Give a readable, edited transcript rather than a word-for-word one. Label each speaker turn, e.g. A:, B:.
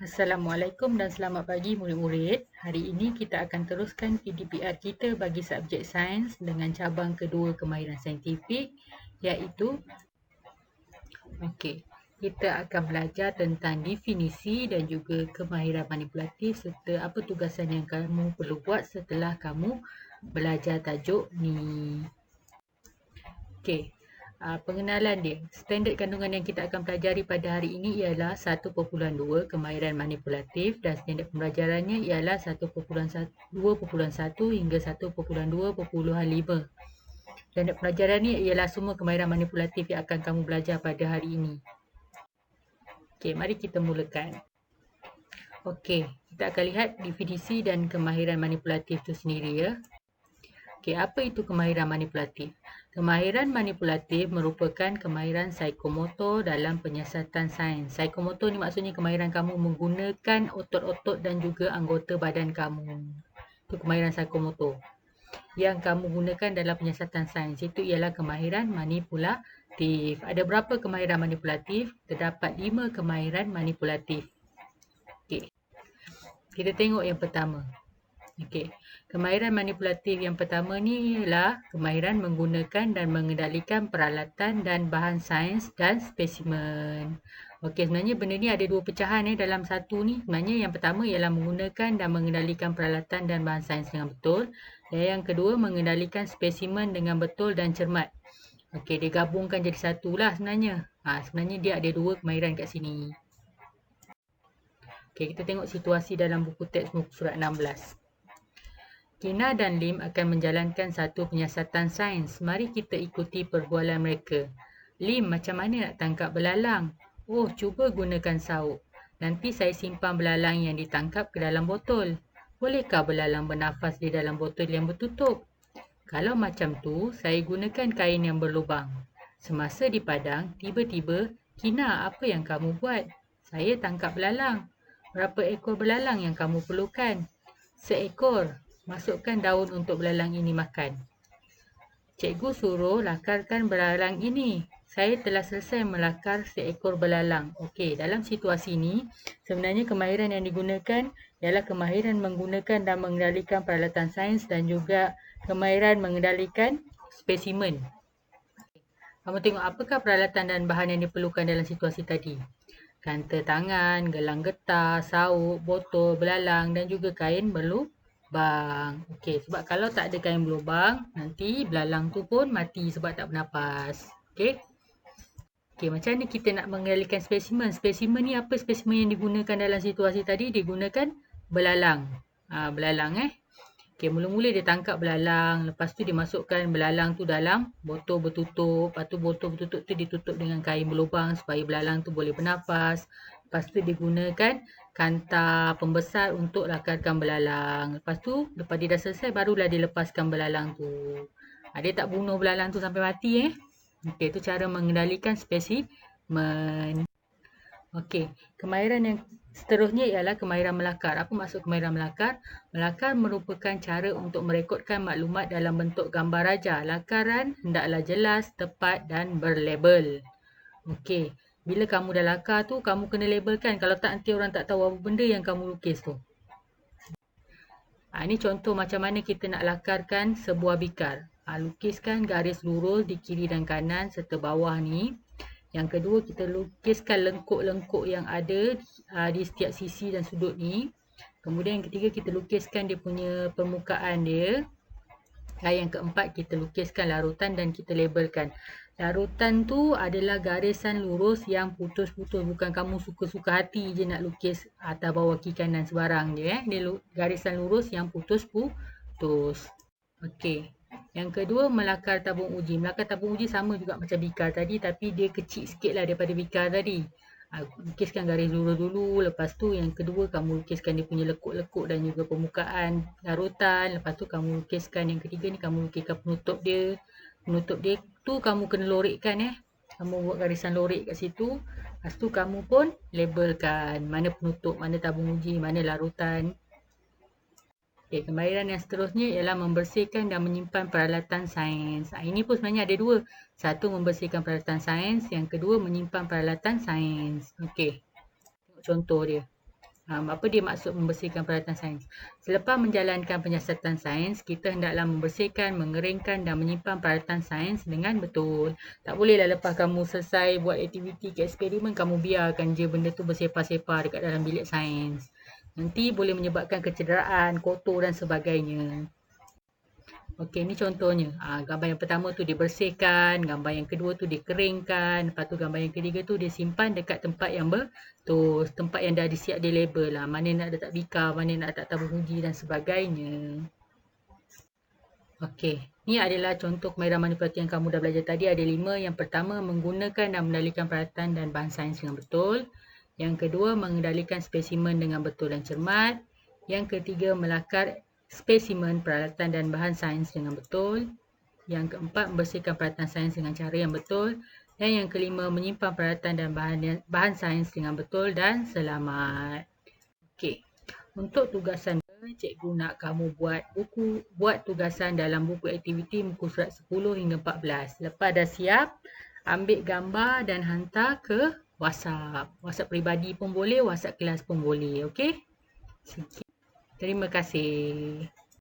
A: Assalamualaikum dan selamat pagi murid-murid. Hari ini kita akan teruskan PDPR kita bagi subjek sains dengan cabang kedua kemahiran saintifik iaitu kita akan belajar tentang definisi dan juga kemahiran manipulatif serta apa tugasan yang kamu perlu buat setelah kamu belajar tajuk ni. Pengenalan dia. Standard kandungan yang kita akan pelajari pada hari ini ialah 1.2 kemahiran manipulatif dan standard pembelajarannya ialah 1.2.1 hingga 1.2.5. Standard pelajaran ni ialah semua kemahiran manipulatif yang akan kamu belajar pada hari ini. Mari kita mulakan. Kita akan lihat definisi dan kemahiran manipulatif itu sendiri ya. Apa itu kemahiran manipulatif? Kemahiran manipulatif merupakan kemahiran psikomotor dalam penyiasatan sains. Psikomotor ni maksudnya kemahiran kamu menggunakan otot-otot dan juga anggota badan kamu. Itu kemahiran psikomotor yang kamu gunakan dalam penyiasatan sains. Itu ialah kemahiran manipulatif. Ada berapa kemahiran manipulatif? Terdapat 5 kemahiran manipulatif. Kita tengok yang pertama. Kemahiran manipulatif yang pertama ni ialah kemahiran menggunakan dan mengendalikan peralatan dan bahan sains dan spesimen. Sebenarnya benda ni ada dua pecahan dalam satu ni. Sebenarnya yang pertama ialah menggunakan dan mengendalikan peralatan dan bahan sains dengan betul. Dan yang kedua mengendalikan spesimen dengan betul dan cermat. Dia gabungkan jadi satu lah sebenarnya. Sebenarnya dia ada dua kemahiran kat sini. Kita tengok situasi dalam buku teks muka surat 16. Kina dan Lim akan menjalankan satu penyiasatan sains. Mari kita ikuti perbualan mereka. Lim, macam mana nak tangkap belalang? Cuba gunakan sauk. Nanti saya simpan belalang yang ditangkap ke dalam botol. Bolehkah belalang bernafas di dalam botol yang bertutup? Kalau macam tu, saya gunakan kain yang berlubang. Semasa di padang, tiba-tiba, Kina, apa yang kamu buat? Saya tangkap belalang. Berapa ekor belalang yang kamu perlukan? Seekor. Masukkan daun untuk belalang ini makan. Cikgu suruh lakarkan belalang ini. Saya telah selesai melakar seekor belalang. Dalam situasi ini, sebenarnya kemahiran yang digunakan ialah kemahiran menggunakan dan mengendalikan peralatan sains dan juga kemahiran mengendalikan spesimen. Kamu tengok apakah peralatan dan bahan yang diperlukan dalam situasi tadi? Kanta tangan, gelang getah, sauk, botol, belalang dan juga kain berlubang. Sebab kalau tak ada kain berlubang, nanti belalang tu pun mati sebab tak bernafas. Macam mana kita nak mengendalikan spesimen? Spesimen ni apa spesimen yang digunakan dalam situasi tadi? Digunakan belalang. Belalang mula-mula dia tangkap belalang. Lepas tu dia masukkan belalang tu dalam botol bertutup. Lepas tu botol bertutup tu ditutup dengan kain berlubang supaya belalang tu boleh bernafas. Lepas tu dia gunakan kanta pembesar untuk lakarkan belalang. Lepas tu, lepas dia dah selesai, barulah dia lepaskan belalang tu. Dia tak bunuh belalang tu sampai mati itu cara mengendalikan spesimen. Kemahiran yang seterusnya ialah kemahiran melakar. Apa maksud kemahiran melakar? Melakar merupakan cara untuk merekodkan maklumat dalam bentuk gambar raja. Lakaran hendaklah jelas, tepat dan berlabel. Bila kamu dah lakar tu, kamu kena labelkan. Kalau tak, nanti orang tak tahu apa benda yang kamu lukis tu. Ini contoh macam mana kita nak lakarkan sebuah bikar. Lukiskan garis lurus di kiri dan kanan serta bawah ni. Yang kedua, kita lukiskan lengkuk-lengkuk yang ada di setiap sisi dan sudut ni. Kemudian yang ketiga, kita lukiskan dia punya permukaan dia. Yang keempat, kita lukiskan larutan dan kita labelkan. Larutan tu adalah garisan lurus yang putus-putus. Bukan kamu suka-suka hati je nak lukis atas bawah kiri kanan sebarang je. Dia garisan lurus yang putus-putus. Yang kedua, melakar tabung uji. Melakar tabung uji sama juga macam bikar tadi, tapi dia kecil sikit lah daripada bikar tadi. Lukiskan garis lurus dulu. Lepas tu yang kedua, kamu lukiskan dia punya lekuk-lekuk dan juga permukaan larutan. Lepas tu kamu lukiskan yang ketiga ni, kamu lukiskan penutup dia. Penutup dia tu kamu kena lorekkan Kamu buat garisan lorek kat situ. Lepas tu kamu pun labelkan mana penutup, mana tabung uji, mana larutan. Kemahiran yang seterusnya ialah membersihkan dan menyimpan peralatan sains. Ini pun sebenarnya ada dua. Satu, membersihkan peralatan sains. Yang kedua, menyimpan peralatan sains. Tengok contoh dia. Apa dia maksud membersihkan peralatan sains? Selepas menjalankan penyiasatan sains, kita hendaklah membersihkan, mengeringkan dan menyimpan peralatan sains dengan betul. Tak bolehlah lepas kamu selesai buat aktiviti ke eksperimen, kamu biarkan je benda tu bersepar-separ dekat dalam bilik sains. Nanti boleh menyebabkan kecederaan, kotor dan sebagainya. Okey, ni contohnya. Gambar yang pertama tu dibersihkan, gambar yang kedua tu dikeringkan, lepas tu gambar yang ketiga tu disimpan dekat tempat yang betul, tempat yang dah disiap di label lah. Mana nak letak bika, mana nak letak tabung uji dan sebagainya. Okey, ni adalah contoh kemahiran manipulatif yang kamu dah belajar tadi. Ada 5. Yang pertama, menggunakan dan mengendalikan peralatan dan bahan sains dengan betul. Yang kedua, mengendalikan spesimen dengan betul dan cermat. Yang ketiga, melakar spesimen peralatan dan bahan sains dengan betul. Yang keempat, membersihkan peralatan sains dengan cara yang betul. Dan yang kelima, menyimpan peralatan dan bahan sains dengan betul dan selamat. Okey, untuk tugasan cikgu nak kamu buat tugasan dalam buku aktiviti muka surat 10 hingga 14. Lepas dah siap, ambil gambar dan hantar ke WhatsApp. WhatsApp peribadi pun boleh, WhatsApp kelas pun boleh. Okey? Terima kasih.